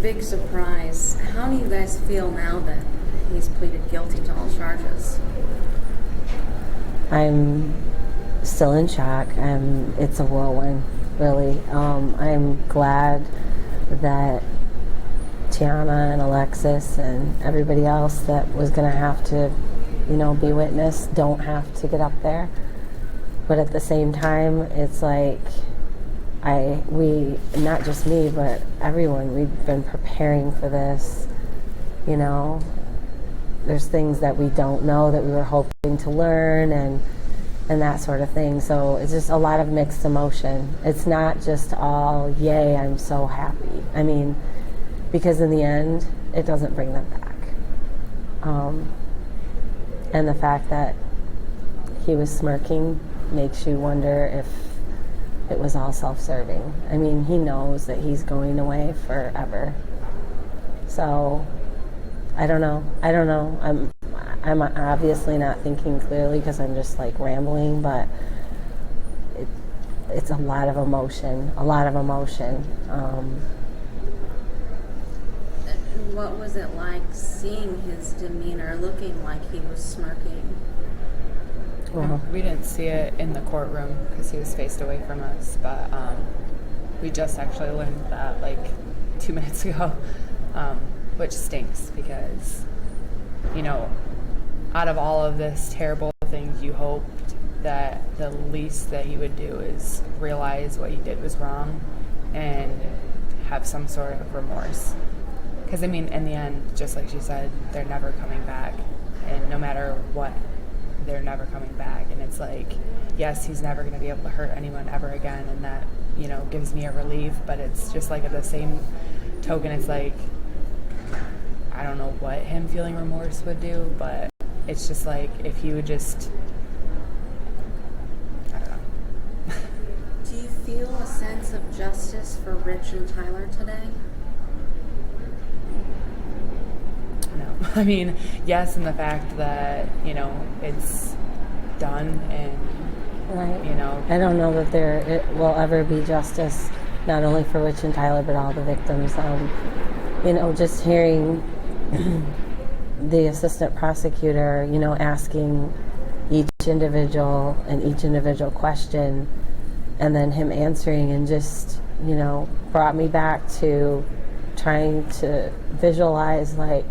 big surprise. How do you guys feel now that he's pleaded guilty to all charges? I'm still in shock. It's a whirlwind, really. I'm glad that Tiana and Alexis and everybody else that was going to have to, be witness don't have to get up there. But at the same time, it's like we, not just me, but everyone, we've been preparing for this. There's things that we don't know that we were hoping to learn and that sort of thing. So it's just a lot of mixed emotion. It's not just all, yay, I'm so happy. I mean, because in the end, it doesn't bring them back. And the fact that he was smirking makes you wonder if it was all self-serving. I mean, he knows that he's going away forever. So, I don't know. I'm obviously not thinking clearly because I'm just like rambling, but it's a lot of emotion. What was it like seeing his demeanor, looking like he was smirking? Well, we didn't see it in the courtroom because he was faced away from us, but we just actually learned that like 2 minutes ago, which stinks because, out of all of this terrible things, you hoped that the least that he would do is realize what he did was wrong and have some sort of remorse. Because, in the end, just like she said, they're never coming back. And no matter what, they're never coming back. And it's like, yes, he's never going to be able to hurt anyone ever again. And that, gives me a relief. But it's just like at the same token, it's like, I don't know what him feeling remorse would do. But it's just like, if he would just, I don't know. Do you feel a sense of justice for Rich and Tyler today? No. Yes, in the fact that, it's done and, right. I don't know that it will ever be justice, not only for Rich and Tyler, but all the victims. Just hearing the assistant prosecutor, asking each individual question and then him answering and just, brought me back to trying to visualize, like,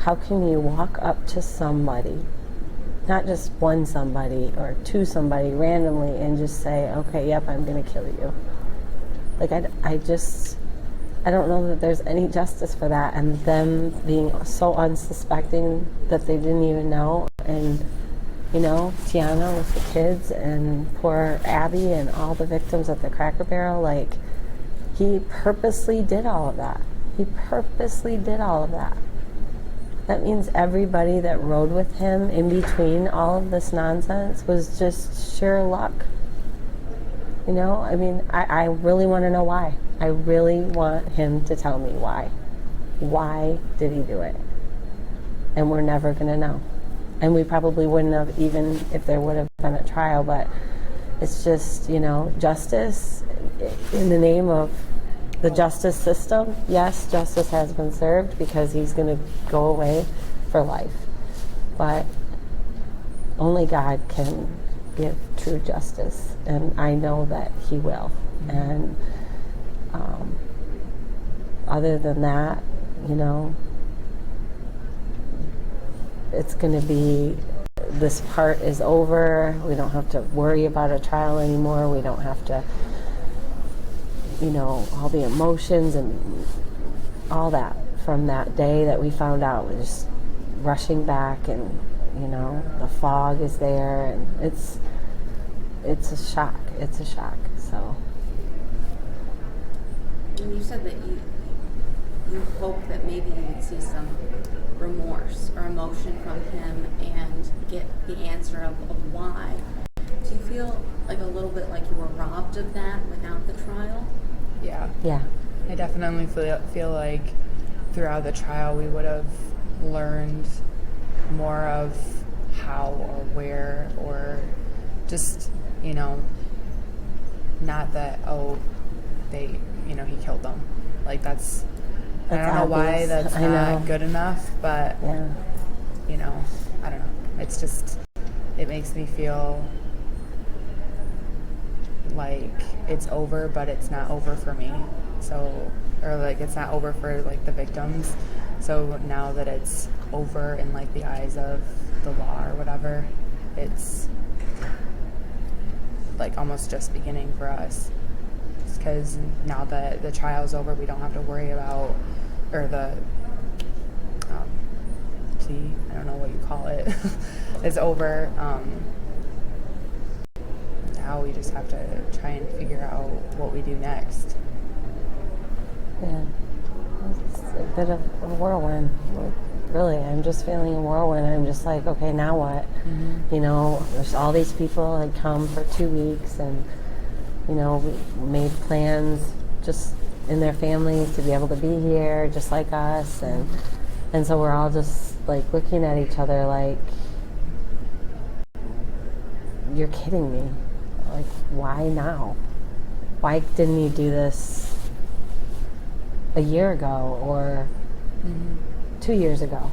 how can you walk up to somebody, not just one somebody or two somebody randomly and just say, okay, yep, I'm going to kill you. Like, I don't know that there's any justice for that. And them being so unsuspecting that they didn't even know. And, Tiana with the kids and poor Abby and all the victims at the Cracker Barrel, like, he purposely did all of that. That means everybody that rode with him in between all of this nonsense was just sheer luck. I really want to know why. I really want him to tell me why. Why did he do it? And we're never going to know. And we probably wouldn't have, even if there would have been a trial, but it's just, justice in the name of the justice system. Yes, justice has been served because he's going to go away for life. But only God can give true justice, and I know that he will. And other than that, it's going to be, this part is over. We don't have to worry about a trial anymore. We don't have to, all the emotions and all that from that day that we found out. We're just rushing back, and the fog is there, and it's a shock. So. And you said that you hope that maybe you would see some remorse or emotion from him and get the answer of why. Do you feel like a little bit like you were robbed of that without the trial? Yeah. I definitely feel like throughout the trial we would have learned more of how or where, or just, not that, he killed them. Like, that's I don't know why obvious. that's I know. not good enough, but, Yeah. you know, I don't know. It's just, it makes me feel like it's over, but it's not over for me. So, or like it's not over for like the victims. So now that it's over in like the eyes of the law or whatever, it's like almost just beginning for us. Because now that the trial's over, we don't have to worry about, or the plea, I don't know what you call it, is over. Now we just have to try and figure out what we do next. Yeah. It's a bit of a whirlwind. Really, I'm just feeling a whirlwind. I'm just like, okay, now what? Mm-hmm. You know, there's all these people had come for 2 weeks, and you know, we made plans just in their families to be able to be here, just like us, and so we're all just like looking at each other like, you're kidding me. Like, why now? Why didn't you do this a year ago or 2 years ago?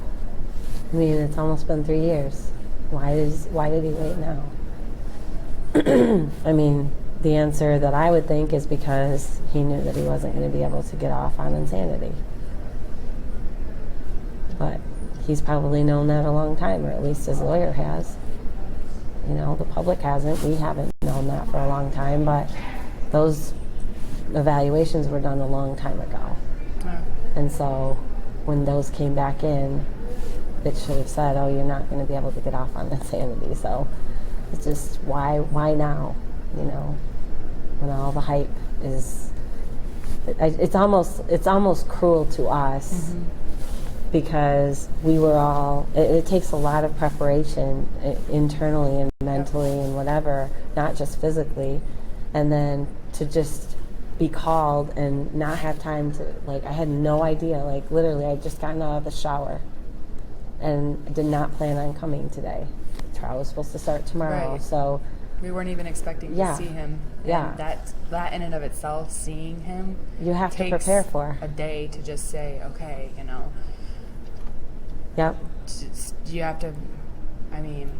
I mean, it's almost been 3 years. Why did he wait now? I mean, the answer that I would think is because he knew that he wasn't going to be able to get off on insanity. But he's probably known that a long time, or at least his lawyer has. You know, the public hasn't. We haven't known that for a long time, but those evaluations were done a long time ago. And so when those came back in, it should have said, oh, you're not going to be able to get off on insanity. So it's just, why now? You know, when all the hype is, it's almost cruel to us. Because we were all, it takes a lot of preparation internally and mentally and whatever, not just physically. And then to just be called and not have time to, like, I had no idea, like literally I just gotten out of the shower and did not plan on coming today. The trial was supposed to start tomorrow, Right. so. We weren't even expecting to see him. Yeah. And that in and of itself, seeing him, You have to takes prepare for. a day to just say, okay, you know. Yep. You have to, I mean,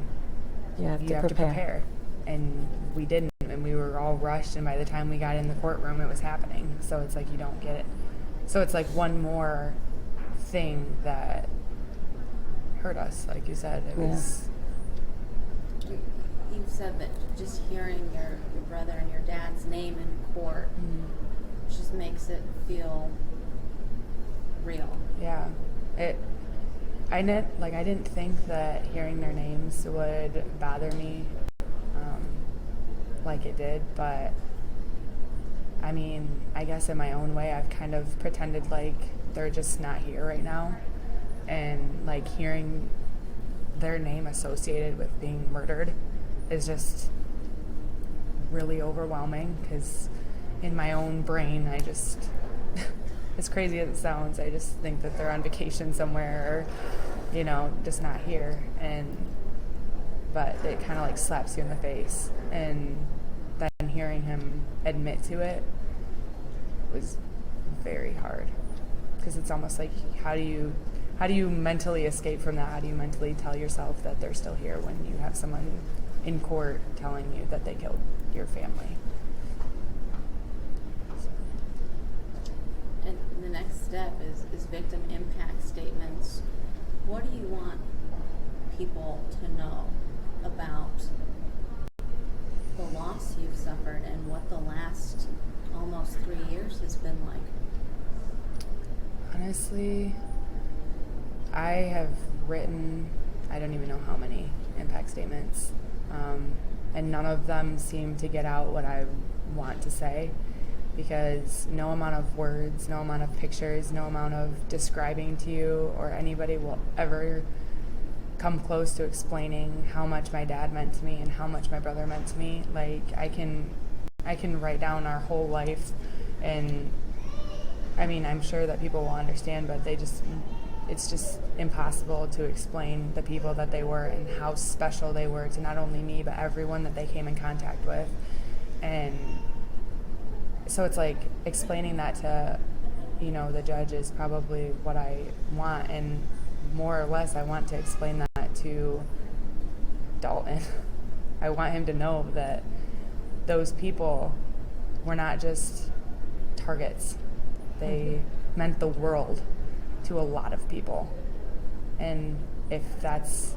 You have you to have to prepare. prepare. And we didn't, and we were all rushed, and by the time we got in the courtroom, it was happening. So it's like you don't get it. So it's like one more thing that hurt us, like you said. It was. You said that just hearing your brother and your dad's name in court just makes it feel real. Yeah. I didn't think that hearing their names would bother me like it did, but I mean, I guess in my own way, I've kind of pretended like they're just not here right now, and like hearing their name associated with being murdered is just really overwhelming, because in my own brain, I just, as crazy as it sounds, I just think that they're on vacation somewhere, or, you know, just not here. But it kind of like slaps you in the face. And then hearing him admit to it was very hard, because it's almost like, how do you mentally escape from that? How do you mentally tell yourself that they're still here when you have someone in court telling you that they killed your family? And the next step is victim impact statements. What do you want people to know about the loss you've suffered and what the last almost 3 years has been like? Honestly, I have written, I don't even know how many impact statements, and none of them seem to get out what I want to say, because no amount of words, no amount of pictures, no amount of describing to you or anybody will ever come close to explaining how much my dad meant to me and how much my brother meant to me. Like, I can write down our whole life, and I mean, I'm sure that people will understand, but it's just impossible to explain the people that they were and how special they were to not only me, but everyone that they came in contact with. And so it's like explaining that to, the judge is probably what I want, and more or less I want to explain that to Dalton. I want him to know that those people were not just targets. They meant the world to a lot of people. And if that's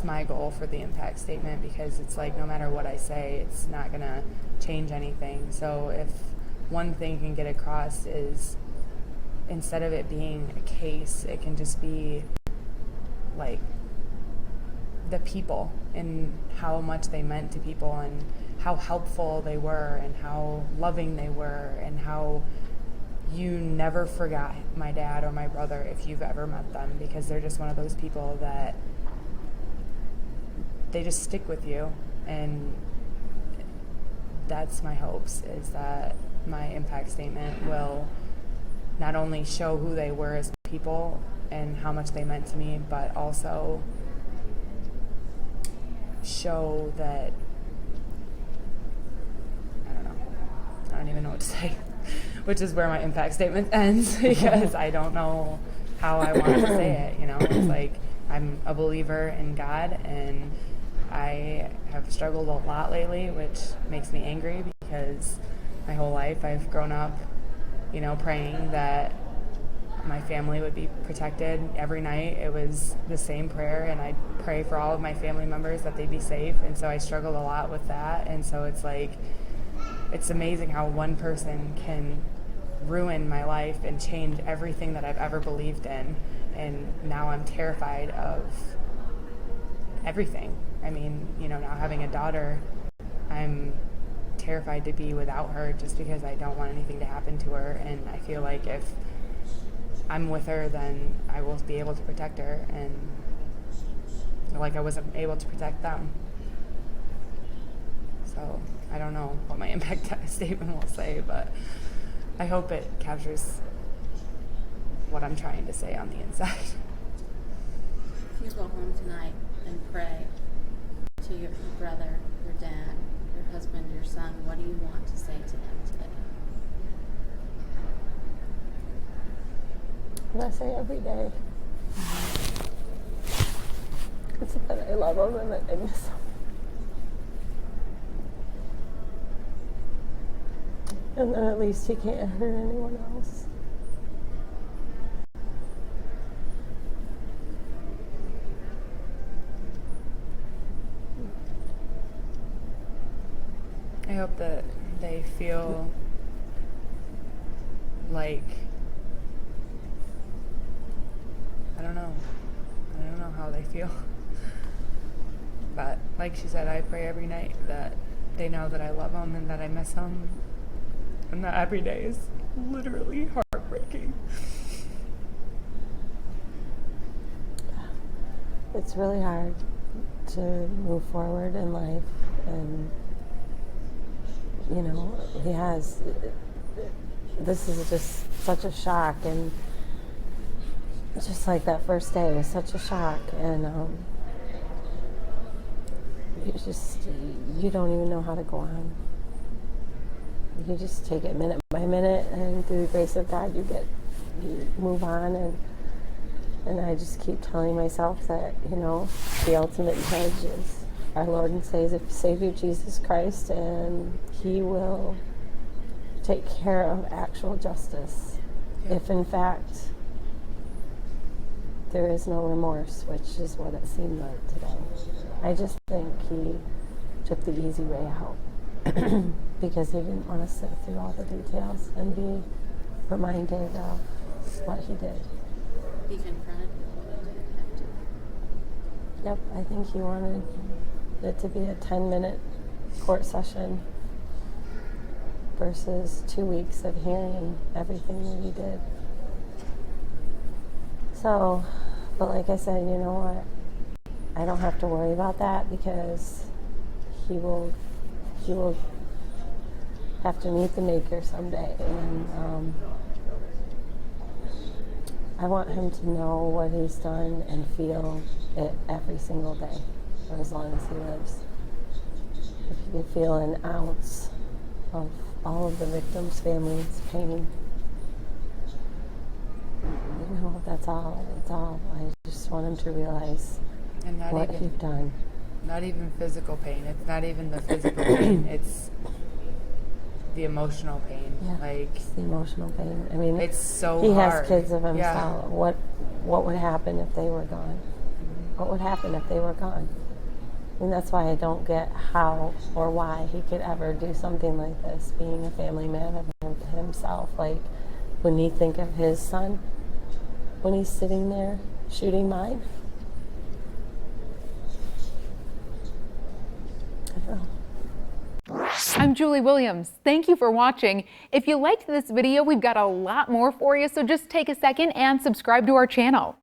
my goal for the impact statement, because it's like no matter what I say, it's not going to change anything. So if one thing can get across is, instead of it being a case, it can just be like the people and how much they meant to people and how helpful they were and how loving they were and how you never forgot my dad or my brother if you've ever met them, because they're just one of those people that they just stick with you. And that's my hopes, is that my impact statement will not only show who they were as people and how much they meant to me, but also show that, I don't even know what to say, which is where my impact statement ends, because I don't know how I want to say it. It's like, I'm a believer in God, and I have struggled a lot lately, which makes me angry, because my whole life I've grown up, praying that my family would be protected. Every night it was the same prayer, and I'd pray for all of my family members that they'd be safe. And so I struggled a lot with that. And so it's like, it's amazing how one person can ruin my life and change everything that I've ever believed in. And now I'm terrified of everything. I mean, now having a daughter, I'm terrified to be without her, just because I don't want anything to happen to her. And I feel like if I'm with her, then I will be able to protect her, and like I wasn't able to protect them. So I don't know what my impact statement will say, but I hope it captures what I'm trying to say on the inside. If you go home tonight and pray to your brother, your dad, your husband, your son, what do you want to say to them today? I say every day. It's that I love them and that I miss them. And then at least he can't hurt anyone else. I hope that they feel like, I don't know how they feel. But like she said, I pray every night that they know that I love them and that I miss them. And that every day is literally heartbreaking. It's really hard to move forward in life, and this is just such a shock, and just like that first day was such a shock, and you don't even know how to go on. You just take it minute by minute, and through the grace of God, you move on, and I just keep telling myself that, the ultimate judge is our Lord and Savior Jesus Christ, and He will take care of actual justice. Yeah. If in fact there is no remorse, which is what it seemed like today. I just think He took the easy way out because He didn't want to sit through all the details and be reminded of what He did. Be confronted with what He didn't have to. Yep, I think He wanted it to be a 10-minute court session versus 2 weeks of hearing everything that He did. So, but like I said, you know what? I don't have to worry about that, because he will have to meet the Maker someday, and I want him to know what he's done and feel it every single day for as long as he lives. If you can feel an ounce of all of the victims' families' pain, know, that's all. I just want him to realize And what he's done. not even physical pain. It's not even the physical pain. It's the emotional pain. Yeah, Like, it's the emotional pain. I mean, it's so he hard. has kids of himself. Yeah. What would happen if they were gone? What would happen if they were gone? And that's why I don't get how or why he could ever do something like this, being a family man of himself. Like, wouldn't he think of his son when he's sitting there shooting mine? I don't know. I'm Julie Williams. Thank you for watching. If you liked this video, we've got a lot more for you, so just take a second and subscribe to our channel.